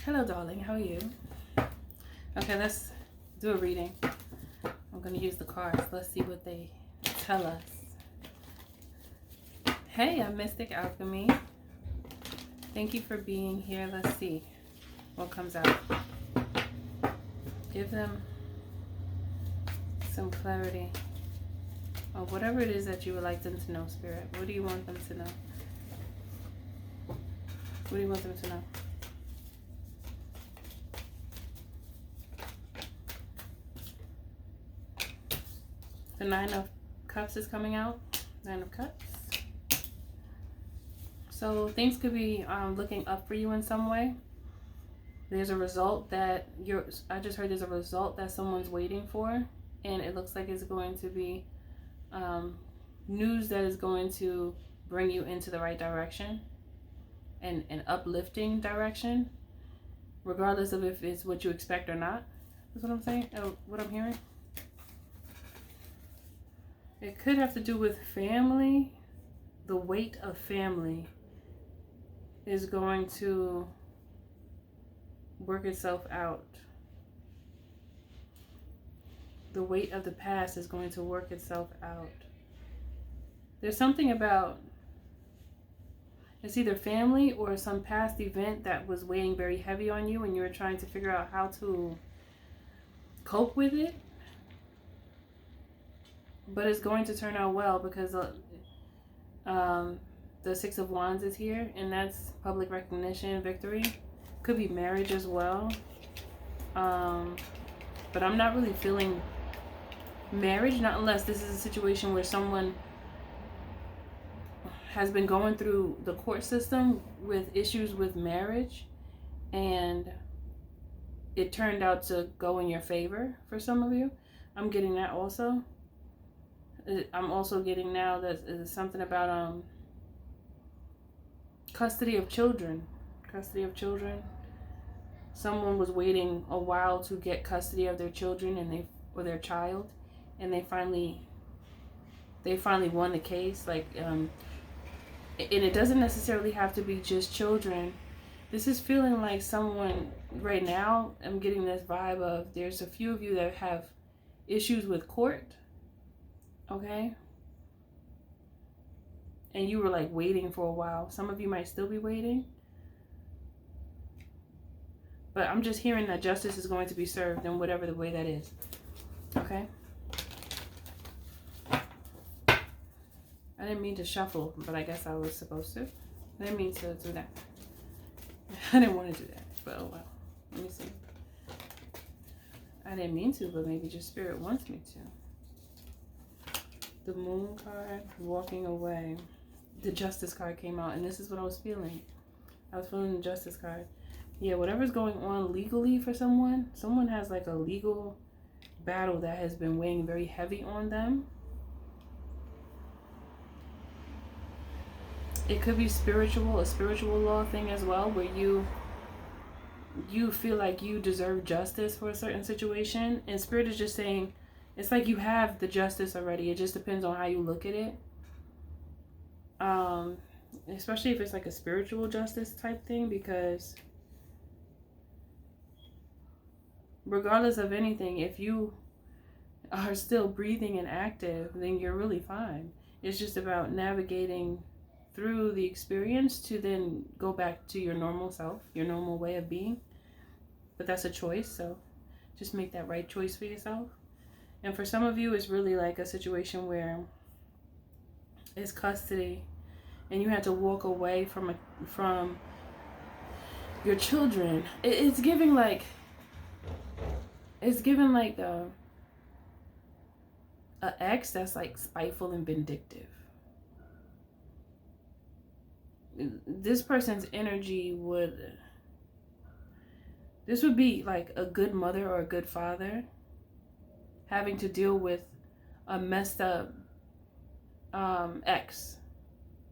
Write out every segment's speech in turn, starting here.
Hello, darling. How are you? Okay, let's do a reading. I'm going to use the cards. Let's see what they tell us. Hey, I'm Mystic Alchemy. Thank you for being here. Let's see what comes out. Give them some clarity on whatever it is that you would like them to know, Spirit. What do you want them to know? What do you want them to know? The Nine of Cups is coming out. Nine of Cups. So things could be looking up for you in some way. There's a result that I just heard there's a result that someone's waiting for. And it looks like it's going to be news that is going to bring you into the right direction. And an uplifting direction. Regardless of if it's what you expect or not. That's what I'm saying. What I'm hearing. It could have to do with family. The weight of family is going to work itself out. The weight of the past is going to work itself out. There's something about, it's either family or some past event that was weighing very heavy on you and you were trying to figure out how to cope with it. But it's going to turn out well because the Six of Wands is here, and that's public recognition, victory. Could be marriage as well. But I'm not really feeling marriage, not unless this is a situation where someone has been going through the court system with issues with marriage, and it turned out to go in your favor for some of you. I'm getting that also. I'm also getting now that it's something about custody of children. Custody of children. Someone was waiting a while to get custody of their children or their child, and they finally won the case. Like, and it doesn't necessarily have to be just children. This is feeling like someone right now. I'm getting this vibe of there's a few of you that have issues with court. Okay, and you were like waiting for a while. Some of you might still be waiting, but I'm just hearing that justice is going to be served in whatever the way that is. Okay, I didn't mean to shuffle, but I guess I was supposed to. I didn't mean to do that. I didn't want to do that, but oh well. Let me see. I didn't mean to, but maybe just Spirit wants me to. The Moon card, walking away. The Justice card came out, and this is what I was feeling. I was feeling the Justice card. Yeah, whatever's going on legally for someone has like a legal battle that has been weighing very heavy on them. It could be a spiritual law thing as well, where you feel like you deserve justice for a certain situation, and Spirit is just saying, it's like you have the justice already. It just depends on how you look at it. Especially if it's like a spiritual justice type thing, because regardless of anything, if you are still breathing and active, then you're really fine. It's just about navigating through the experience to then go back to your normal self, your normal way of being. But that's a choice, so just make that right choice for yourself. And for some of you, it's really like a situation where it's custody and you had to walk away from your children. It's giving like a ex that's like spiteful and vindictive. This person's energy this would be like a good mother or a good father having to deal with a messed up ex,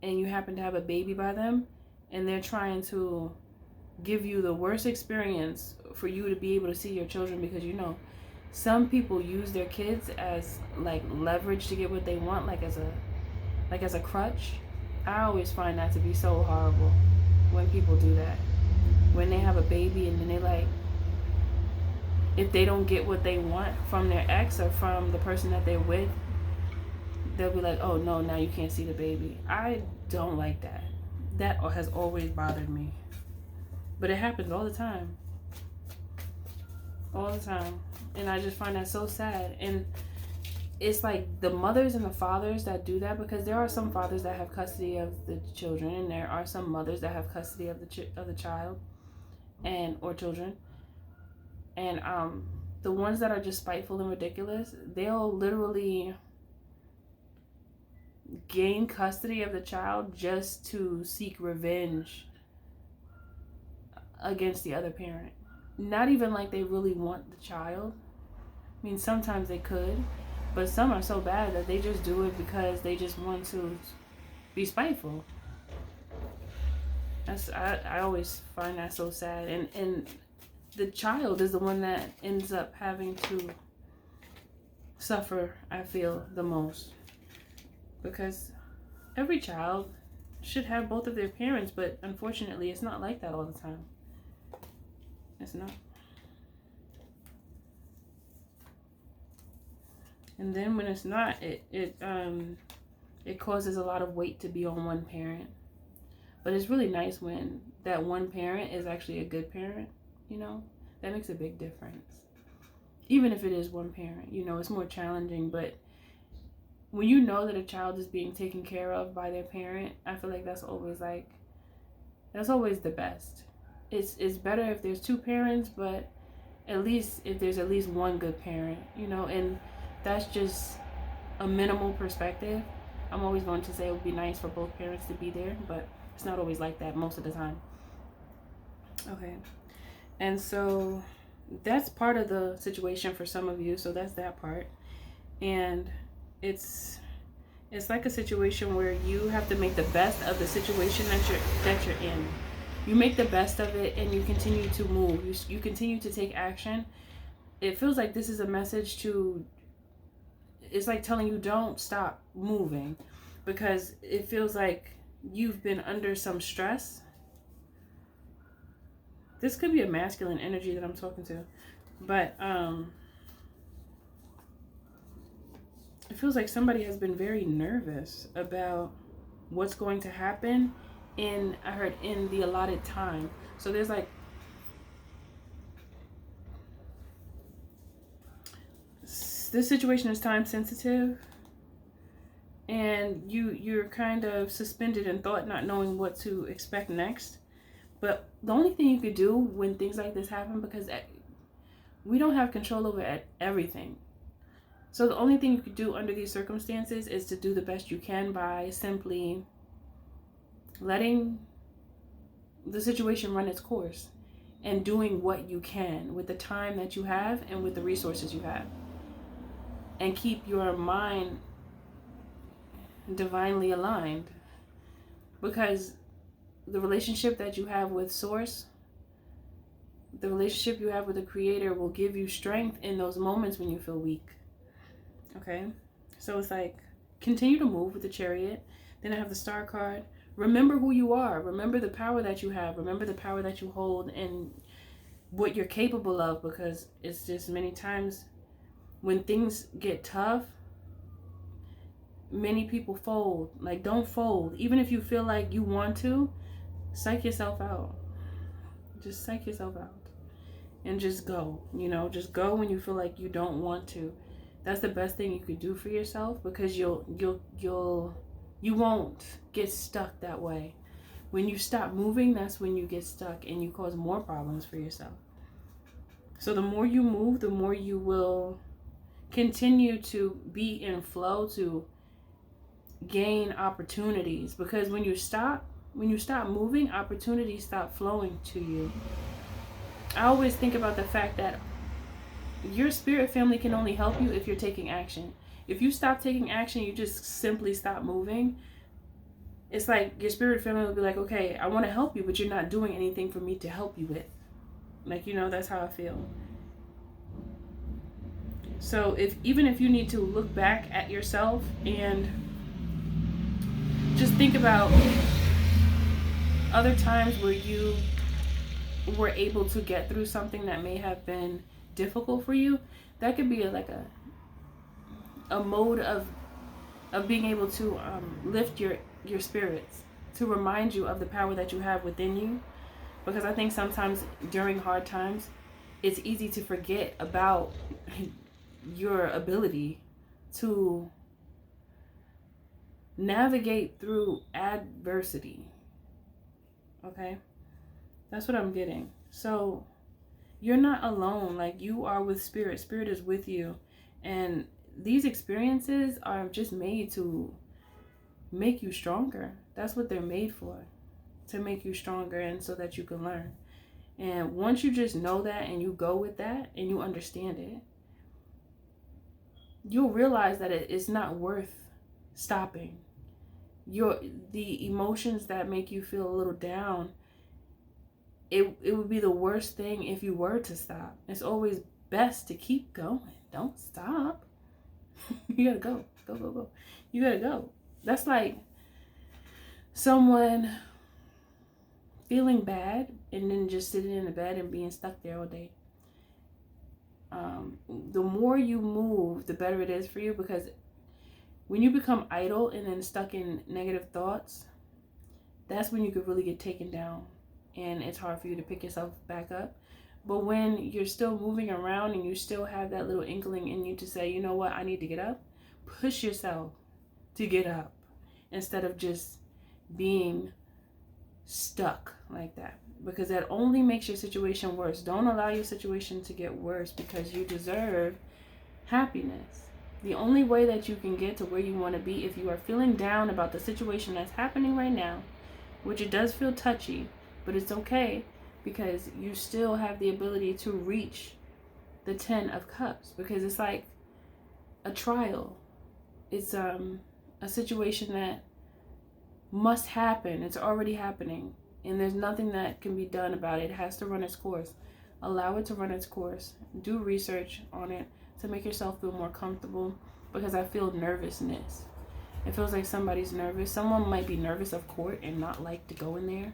and you happen to have a baby by them, and they're trying to give you the worst experience for you to be able to see your children, because you know some people use their kids as like leverage to get what they want, like as a crutch. I always find that to be so horrible when people do that. when they have a baby and then they like, if they don't get what they want from their ex or from the person that they're with, they'll be like, oh no, now you can't see the baby. I don't like that. That has always bothered me. But it happens all the time. All the time. And I just find that so sad. And it's like the mothers and the fathers that do that, because there are some fathers that have custody of the children, and there are some mothers that have custody of the child and or children. And the ones that are just spiteful and ridiculous, they'll literally gain custody of the child just to seek revenge against the other parent. Not even like they really want the child. I mean, sometimes they could, but some are so bad that they just do it because they just want to be spiteful. I always find that so sad. And the child is the one that ends up having to suffer, I feel, the most. Because every child should have both of their parents, but unfortunately it's not like that all the time. It's not. And then when it's not, it causes a lot of weight to be on one parent. But it's really nice when that one parent is actually a good parent, you know? That makes a big difference. Even if it is one parent, you know, it's more challenging, but when you know that a child is being taken care of by their parent, I feel like that's always the best. It's better if there's two parents, but at least if there's at least one good parent, you know, and that's just a minimal perspective. I'm always going to say it would be nice for both parents to be there, but it's not always like that most of the time. Okay. And so that's part of the situation for some of you. So that's that part. And it's like a situation where you have to make the best of the situation that you're in. You make the best of it and you continue to move. You continue to take action. It feels like this is a message to, it's like telling you don't stop moving, because it feels like you've been under some stress. This could be a masculine energy that I'm talking to, but it feels like somebody has been very nervous about what's going to happen in the allotted time. So there's like this situation is time sensitive, and you're kind of suspended in thought, not knowing what to expect next. But the only thing you could do when things like this happen, because we don't have control over everything. So the only thing you could do under these circumstances is to do the best you can by simply letting the situation run its course and doing what you can with the time that you have and with the resources you have. And keep your mind divinely aligned, because the relationship that you have with Source, the relationship you have with the Creator, will give you strength in those moments when you feel weak. Okay? So it's like, continue to move with the Chariot. Then I have the Star card. Remember who you are. Remember the power that you have. Remember the power that you hold and what you're capable of, because it's just many times when things get tough, many people fold. Like, don't fold. Even if you feel like you want to, psych yourself out. Just psych yourself out and just go. You know, just go when you feel like you don't want to. That's the best thing you could do for yourself, because you won't get stuck that way. When you stop moving, that's when you get stuck and you cause more problems for yourself. So the more you move, the more you will continue to be in flow, to gain opportunities. Because when you stop moving, opportunities stop flowing to you. I always think about the fact that your spirit family can only help you if you're taking action. If you stop taking action, you just simply stop moving. It's like your spirit family will be like, okay, I want to help you, but you're not doing anything for me to help you with. Like, you know, that's how I feel. So even if you need to look back at yourself and just think about other times where you were able to get through something that may have been difficult for you, that could be like a mode of being able to lift your spirits, to remind you of the power that you have within you. Because I think sometimes during hard times, it's easy to forget about your ability to navigate through adversity. Okay? That's what I'm getting. So you're not alone. Like, you are with Spirit. Spirit is with you. And these experiences are just made to make you stronger. That's what they're made for. To make you stronger, and so that you can learn. And once you just know that and you go with that and you understand it, you'll realize that it's not worth stopping. The emotions that make you feel a little down, it would be the worst thing if you were to stop. It's always best to keep going. Don't stop. You gotta go. Go. You gotta go. That's like someone feeling bad and then just sitting in the bed and being stuck there all day. The more you move, the better it is for you, because when you become idle and then stuck in negative thoughts, that's when you could really get taken down, and it's hard for you to pick yourself back up. But when you're still moving around and you still have that little inkling in you to say, you know what, I need to get up, push yourself to get up instead of just being stuck like that, because that only makes your situation worse. Don't allow your situation to get worse, because you deserve happiness. The only way that you can get to where you want to be, if you are feeling down about the situation that's happening right now, which it does feel touchy, but it's okay, because you still have the ability to reach the 10 of Cups, because it's like a trial. It's a situation that must happen. It's already happening, and there's nothing that can be done about it. It has to run its course. Allow it to run its course. Do research on it to make yourself feel more comfortable, because I feel nervousness. It feels like somebody's nervous. Someone might be nervous of court and not like to go in there,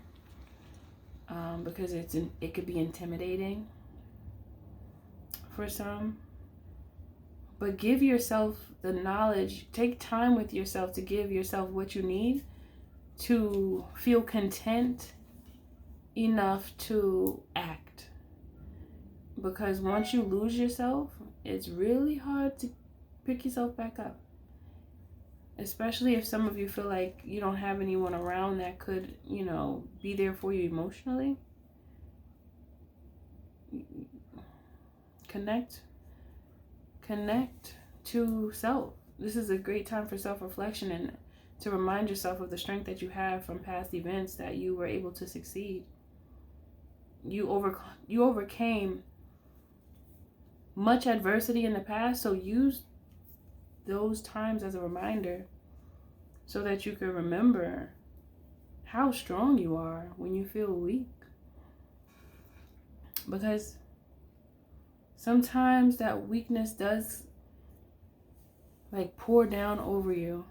because it could be intimidating for some. But give yourself the knowledge. Take time with yourself to give yourself what you need to feel content enough to act. Because once you lose yourself, it's really hard to pick yourself back up. Especially if some of you feel like you don't have anyone around that could, be there for you emotionally. Connect to self. This is a great time for self-reflection and to remind yourself of the strength that you have from past events, that you were able to succeed. You overcame much adversity in the past, so use those times as a reminder so that you can remember how strong you are when you feel weak. Because sometimes that weakness does pour down over you,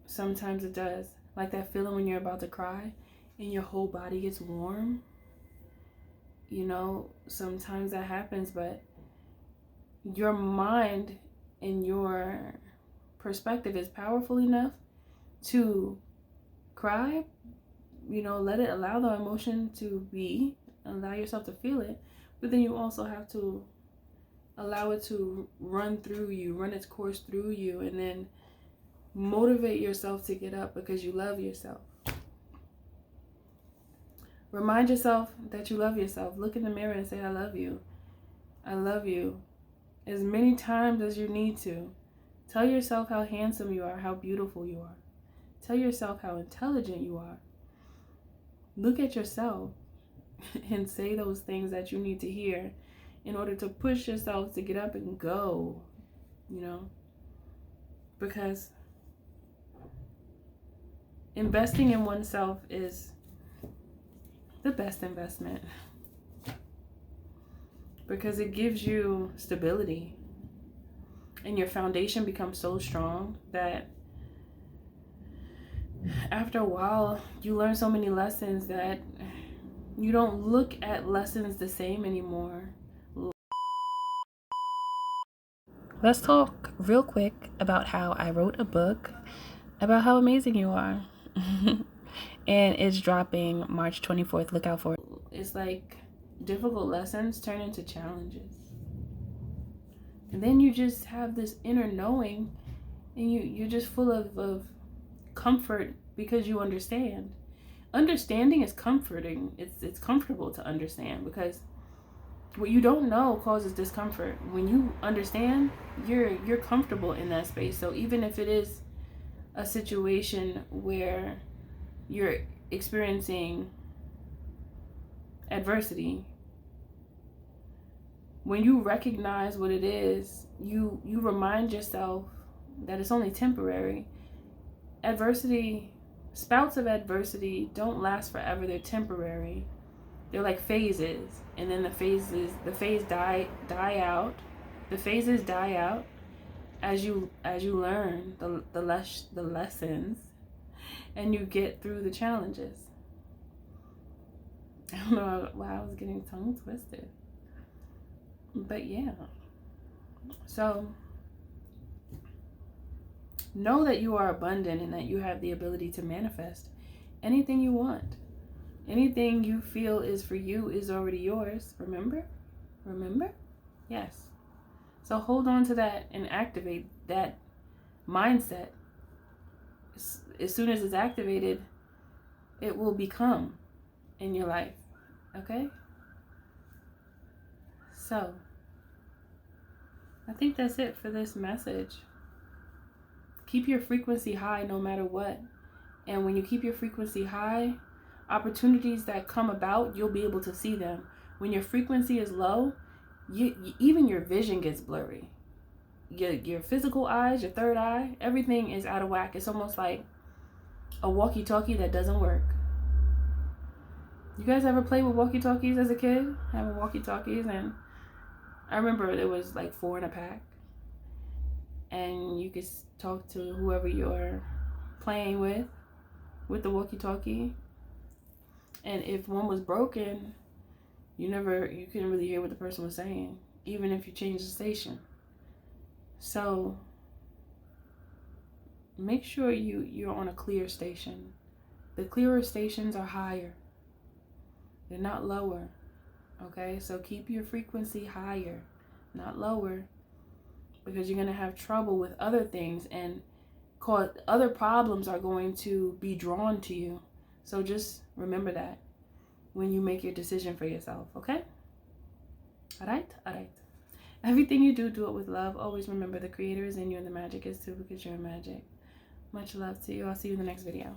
Sometimes it does. Like that feeling when you're about to cry and your whole body gets warm. Sometimes that happens, but your mind and your perspective is powerful enough to cry, allow the emotion to be, allow yourself to feel it, but then you also have to allow it to run through you, run its course through you, and then motivate yourself to get up because you love yourself. Remind yourself that you love yourself. Look in the mirror and say, I love you. I love you. As many times as you need to. Tell yourself how handsome you are, how beautiful you are. Tell yourself how intelligent you are. Look at yourself and say those things that you need to hear in order to push yourself to get up and go, because investing in oneself is the best investment, because it gives you stability and your foundation becomes so strong that after a while you learn so many lessons that You don't look at lessons the same anymore. Let's talk real quick about how I wrote a book about how amazing you are. And it's dropping March 24th. Look out for it. It's like difficult lessons turn into challenges. And then you just have this inner knowing, and you're just full of comfort because you understand. Understanding is comforting. It's comfortable to understand, because what you don't know causes discomfort. When you understand, you're comfortable in that space. So even if it is a situation where you're experiencing adversity, when you recognize what it is, you remind yourself that it's only temporary. Adversity, spouts of adversity don't last forever. They're temporary. They're like phases, and then the phases die out. The phases die out as you learn the lessons, and you get through the challenges. I don't know why I was getting tongue twisted, but yeah. So know that you are abundant and that you have the ability to manifest anything you want. Anything you feel is for you is already yours. Remember? Yes. So hold on to that and activate that mindset. As soon as it's activated, it will become in your life. Okay? So, I think that's it for this message. Keep your frequency high no matter what. And when you keep your frequency high, opportunities that come about, you'll be able to see them. When your frequency is low, even your vision gets blurry. Your physical eyes, your third eye, everything is out of whack. It's almost like a walkie-talkie that doesn't work. You guys ever play with walkie-talkies as a kid? Having walkie-talkies, and I remember there was like 4 in a pack, and you could talk to whoever you're playing with the walkie-talkie. And if one was broken, you couldn't really hear what the person was saying, even if you changed the station. So make sure you're on a clear station. The clearer stations are higher. They're not lower. Okay? So keep your frequency higher, not lower, because you're going to have trouble with other things, and other problems are going to be drawn to you. So just remember that when you make your decision for yourself, okay? All right? Everything you do, do it with love. Always remember the creator is in you and the magic is too, because you're magic. Much love to you. I'll see you in the next video.